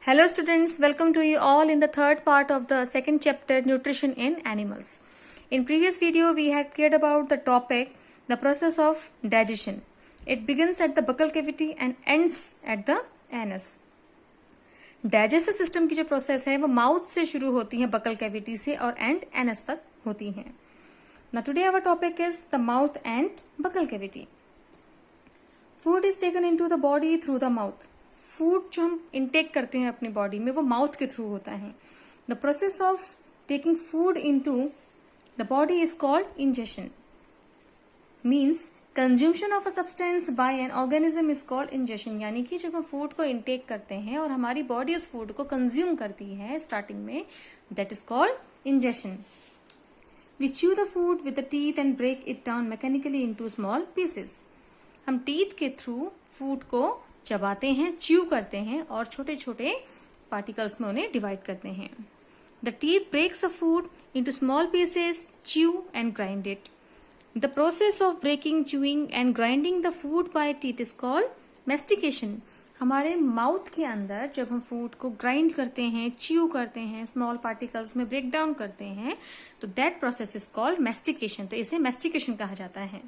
Hello students, welcome to you all in the third part of the second chapter, Nutrition in Animals. In previous video we had cleared about the topic, the process of digestion. It begins at the buccal cavity and ends at the anus. Digestive system की जो process है वो mouth से शुरू होती है, buccal cavity से, और एंड एनस तक होती है. Now today our topic is the mouth and buccal cavity. Food is taken into the body through the mouth. Food जो हम इनटेक करते हैं अपनी बॉडी में वो माउथ के थ्रू होता है. The process of taking food into the body is called ingestion. Means consumption of a substance by an organism is called ingestion. यानी कि जब हम फूड को इनटेक करते हैं और हमारी बॉडी उस फूड को कंज्यूम करती है स्टार्टिंग में, that is called ingestion. We chew the food with the teeth and break it down mechanically into small pieces. हम टीथ के थ्रू फूड को चबाते हैं, च्यू करते हैं और छोटे छोटे पार्टिकल्स में उन्हें डिवाइड करते हैं. The teeth breaks the food into small pieces, chew and grind it. The process of breaking, chewing and grinding the food by teeth is called mastication. हमारे माउथ के अंदर जब हम फूड को ग्राइंड करते हैं, च्यू करते हैं, स्मॉल पार्टिकल्स में ब्रेक डाउन करते हैं, तो that process is called mastication. तो इसे मैस्टिकेशन कहा जाता है.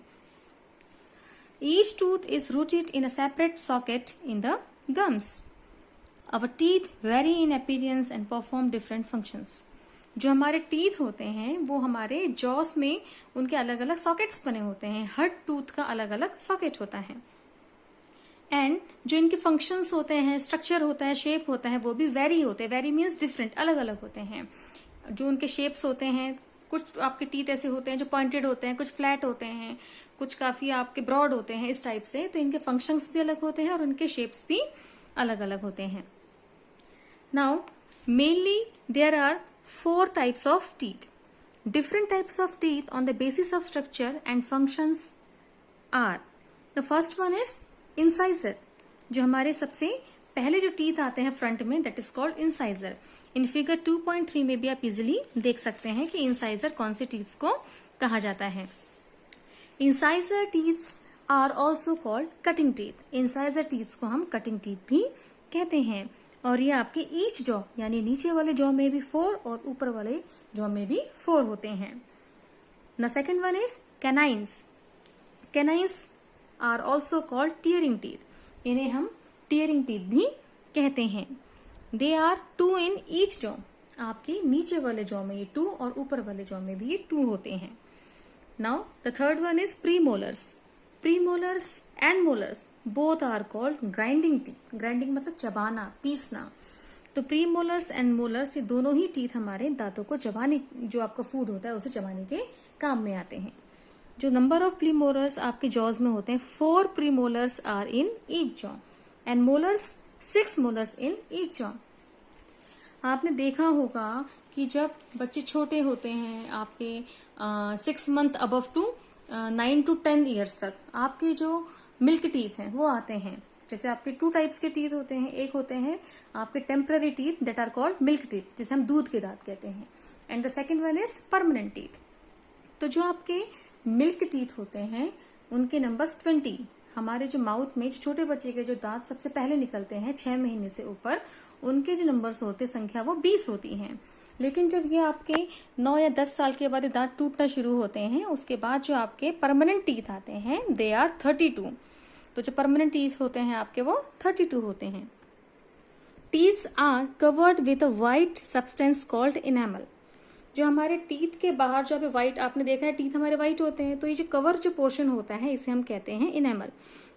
Each tooth is rooted in a separate socket in the gums. Our teeth vary in appearance and perform different functions. जो हमारे टीथ होते हैं वो हमारे जॉस में उनके अलग अलग सॉकेट्स बने होते हैं. हर टूथ का अलग अलग सॉकेट होता है. एंड जो इनके फंक्शंस होते हैं, स्ट्रक्चर होता है, शेप होता है, वो भी वेरी होते हैं. वेरी मीन्स डिफरेंट, अलग अलग होते हैं. जो उनके शेप्स होते हैं, कुछ आपके टीथ ऐसे होते हैं जो पॉइंटेड होते हैं, कुछ फ्लैट होते हैं, कुछ काफी आपके ब्रॉड होते हैं, इस टाइप से. तो इनके फंक्शंस भी अलग होते हैं और उनके शेप्स भी अलग अलग होते हैं. Now mainly there are 4 types of teeth. Different types of teeth on the basis of structure and functions are. The first one is incisor. जो हमारे सबसे पहले जो टीथ आते हैं फ्रंट में, that is called incisor. In figure 2.3 में भी आप इजिली देख सकते हैं कि इंसाइजर कौन से टीथ्स को कहा जाता है. Incisor teeths are also called cutting teeth. Incisor teeths को हम कटिंग टीथ भी कहते हैं. और ये आपके ईच जॉ यानी नीचे वाले जॉ में भी 4 और ऊपर वाले जॉ में भी 4 होते हैं. The second one is canines. Canines are also called tearing teeth. इन्हें हम टीयरिंग टीथ भी कहते हैं. They are 2 in each jaw. आपके नीचे वाले जॉ में ये 2 और ऊपर वाले जॉ में भी ये 2 होते हैं. Now the third one is premolars. Premolars and molars both are called grinding teeth. Grinding मतलब चबाना, पीसना. तो प्रीमोलर्स एंड मोलर्स ये दोनों ही टीथ हमारे दांतों को चबाने, जो आपका फूड होता है उसे चबाने के काम में आते हैं. जो नंबर ऑफ प्रीमोलर्स आपके जॉज में होते हैं, 4 premolars are in each jaw and molars 6 molars in each jaw. आपने देखा होगा कि जब बच्चे छोटे होते हैं, आपके 6 month above to 9 to 10 years तक, आपके जो मिल्क टीथ हैं वो आते हैं. जैसे आपके 2 टाइप्स के टीथ होते हैं. एक होते हैं आपके temporary teeth that are called milk teeth, जिसे हम दूध के दांत कहते हैं. And the second one is permanent teeth. तो जो आपके मिल्क टीथ होते हैं उनके नंबर्स 20. हमारे जो माउथ में जो छोटे बच्चे के जो दांत सबसे पहले निकलते हैं 6 महीने से ऊपर, उनके जो नंबर्स होते हैं, संख्या वो 20 होती हैं. लेकिन जब ये आपके 9 या 10 साल के बाद दांत टूटना शुरू होते हैं, उसके बाद जो आपके परमानेंट टीथ आते हैं दे आर 32. तो जो परमानेंट टीथ होते हैं आपके वो 32 होते हैं. Teeths are covered with a white substance called enamel. जो हमारे टीथ के बाहर जो अभी व्हाइट, आपने देखा है टीथ हमारे व्हाइट होते हैं, तो ये जो कवर जो पोर्शन होता है इसे हम कहते हैं enamel,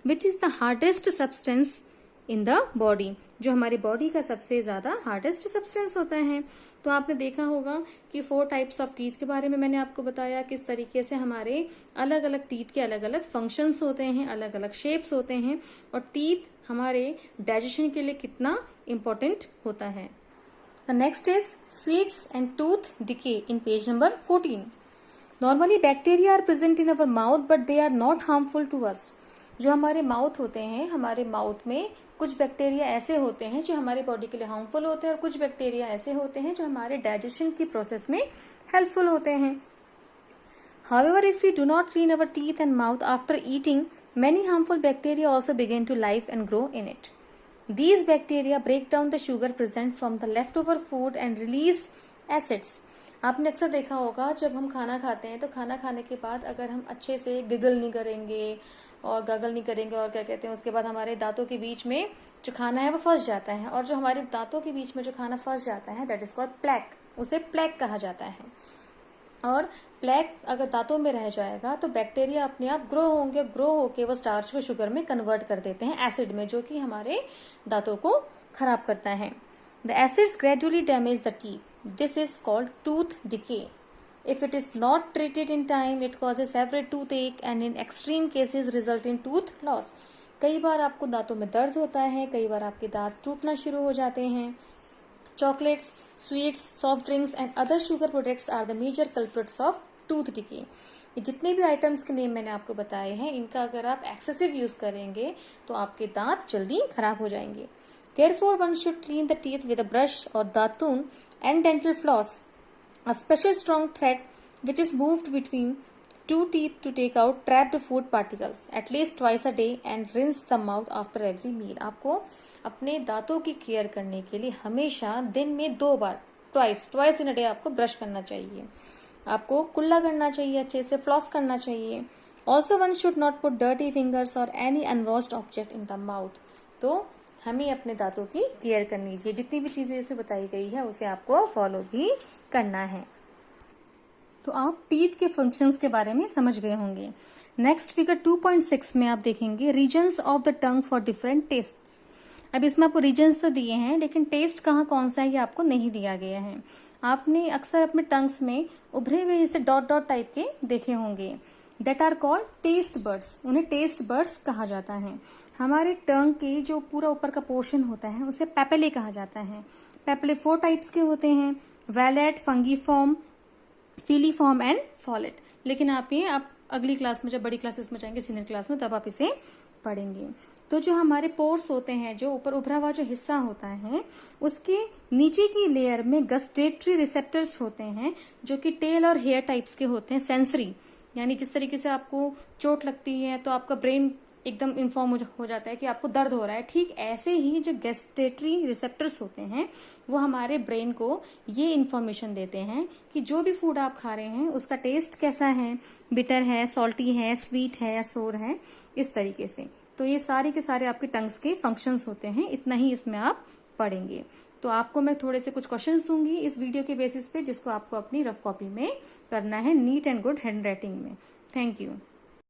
which is the hardest substance in the body. जो हमारी बॉडी का सबसे ज्यादा हार्डेस्ट सब्सटेंस होता है. तो आपने देखा होगा कि 4 टाइप्स ऑफ टीथ के बारे में मैंने आपको बताया, किस तरीके से हमारे अलग अलग टीथ के अलग अलग फंक्शंस होते हैं, अलग अलग शेप्स होते हैं, और टीथ हमारे डाइजेशन के लिए कितना इम्पोर्टेंट होता है. The next is sweets and tooth decay in page number 14. Normally bacteria are present in our mouth but they are not harmful to us. जो हमारे माउथ होते हैं, हमारे माउथ में कुछ बैक्टीरिया ऐसे होते हैं जो हमारी बॉडी के लिए हार्मफुल होते हैं और कुछ बैक्टीरिया ऐसे होते हैं जो हमारे डाइजेशन की प्रोसेस में हेल्पफुल होते हैं. However, if we do not clean our teeth and mouth after eating, many harmful bacteria also begin to live and grow in it. These bacteria break down the sugar present from the leftover food and release acids. आपने अक्सर देखा होगा जब हम खाना खाते हैं तो खाना खाने के बाद अगर हम अच्छे से गिगल नहीं करेंगे और गगल नहीं करेंगे और क्या कहते हैं, उसके बाद हमारे दांतों के बीच में जो खाना है वो फंस जाता है, और जो हमारे दांतों के बीच में जो खाना फंस जाता है दैट इज कॉल्ड प्लैक, उसे प्लैक कहा जाता है। और प्लैक अगर दांतों में रह जाएगा तो बैक्टीरिया अपने आप ग्रो होके वो स्टार्च को शुगर में कन्वर्ट कर देते हैं, एसिड में, जो कि हमारे दांतों को खराब करता है। The acids gradually damage the teeth, this is called tooth decay. If it is not treated in time, it causes severe toothache and in extreme cases result in tooth loss. कई बार आपको दांतों में दर्द होता है, कई बार आपके दांत टूटना शुरू हो जाते हैं। Chocolates, sweets, soft drinks and other sugar products are the major culprits of tooth decay. ये जितने भी आइटम्स के नेम मैंने आपको बताए हैं, इनका अगर आप एक्सेसिव यूज करेंगे तो आपके दांत जल्दी खराब हो जाएंगे। Therefore, one should clean the teeth with a brush or दातून and dental floss. A special strong thread which is moved between two teeth to take out trapped food particles at least twice a day and rinse the mouth after every meal. आपको अपने दांतों की care करने के लिए हमेशा दिन में 2 बार ट्वाइस इन अ डे आपको ब्रश करना चाहिए, आपको कुल्ला करना चाहिए, अच्छे से फ्लॉस करना चाहिए। Also one should not put dirty fingers और any unwashed object in the mouth. तो हमें अपने दांतों की केयर करनी चाहिए, जितनी भी चीजें इसमें बताई गई है उसे आपको फॉलो भी करना है। तो आप टीथ के फंक्शंस के बारे में समझ गए होंगे। नेक्स्ट फिगर 2.6 में आप देखेंगे regions of the tongue for different tastes. अब इसमें आपको रीजन्स तो दिए हैं, लेकिन टेस्ट कहाँ कौन सा है ये आपको नहीं दिया गया है। आपने अक्सर अपने टंग्स में उभरे हुए जैसे डॉट डॉट टाइप के देखे होंगे, that are called taste buds. उन्हें टेस्ट बर्ड्स कहा जाता है। हमारे टंग के जो पूरा ऊपर का पोर्शन होता है उसे पेपेले कहा जाता है। पेपेले 4 टाइप्स के होते हैं, वैलेट, फंगीफॉर्म, फीलीफॉर्म एंड फॉलेट। लेकिन आप अगली क्लास में, जब बड़ी क्लासेस में जाएंगे, सीनियर क्लास में, तब आप इसे पढ़ेंगे। तो जो हमारे पोर्स होते हैं, जो ऊपर उभरा हुआ जो हिस्सा होता है, उसके नीचे की लेयर में गस्टेटरी रिसेप्टर्स होते हैं, जो कि टेल और हेयर टाइप्स के होते हैं, सेंसरी। यानी जिस तरीके से आपको चोट लगती है तो आपका ब्रेन एकदम इन्फॉर्म हो जाता है कि आपको दर्द हो रहा है, ठीक ऐसे ही जो गैस्ट्रेटरी रिसेप्टर्स होते हैं वो हमारे ब्रेन को ये इन्फॉर्मेशन देते हैं कि जो भी फूड आप खा रहे हैं उसका टेस्ट कैसा है, बिटर है, सॉल्टी है, स्वीट है या सोर है, इस तरीके से। तो ये सारे के सारे आपके टंग्स के फंक्शंस होते हैं, इतना ही इसमें आप पढ़ेंगे। तो आपको मैं थोड़े से कुछ क्वेश्चंस दूंगी इस वीडियो के बेसिस पे, जिसको आपको अपनी रफ कॉपी में करना है neat and good handwriting में। Thank you.